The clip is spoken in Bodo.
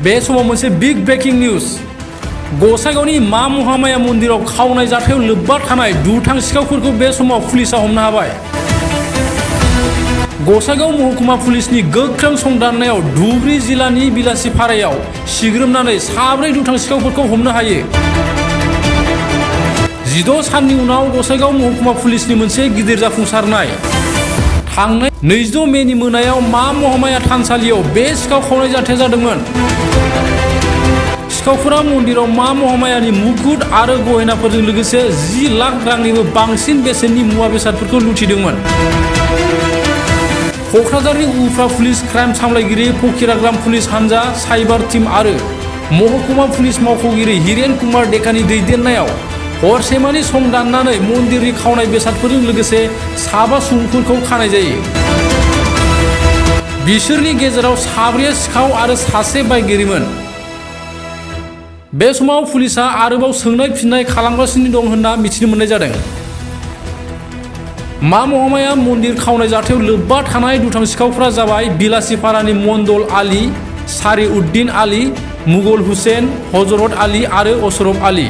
बे समाव मोनसे बिग ब्रेकिं निउज गसाइगावनि मा महामाया मन्दिराव खावनाय जाथायाव लोब्बा थानाय दुथां सिखावफोरखौ बे समाव पुलिसा हमनो हाबाय। गसाइगाव महकुमा पुलिसनि गोख्रों संदाननायाव धुबुरी जिल्लानि बिलासिपारायाव सिग्रोमनानै 4 दुथां सिखावफोरखौ हमनो हायो। 16 साननि उनाव गसाइगाव महकुमा पुलिसनि मोनसे गिदिर जाफुंसारनाय। थांनाय 22 मेनि मोनायाव मा महामाया थानसालियाव बे सिखाव खावनाय जाथाया जादोंमोन। सिखावफोरा मन्दिराव मा महामायानि मुकुट आरो गहेनाफोरजों लोगोसे 10 लाख रांनिबो बांसिन बेसेननि मुवा बेसादफोरखौ लुथिदोंमोन। क'क्राझारनि उफ्रा पुलिस क्राइम सामलायगिरि फकिराग्राम पुलिस हानजा साइबार टीम आरो महकुमा पुलिस मावख'गिरि हिरेन कुमार डेकानि दैदेननायाव हरसेमानि संदाननानै मन्दिरनि खावनाय बेसादफोरजों लोगोसे 7 सुबुंफोरखौ खानाय जायो। बिसोरनि गेजेराव 4 सिखाव आरो 1 बायगिरिमोन। बे समाव पुलिसा आरोबाव सोंनाय फिननाय खालामगासिनो दं होनना मिथिनो मोननाय जादों। मा महामाया मन्दिर खावनाय जाथायाव लोब्बा थानाय दुथां सिखावफोरा जाबाय बिलासिपारानि मन्दल आली, सारिउद्दिन आली, मुगल हुसेन, हजरत आली आरो अशरफ आली।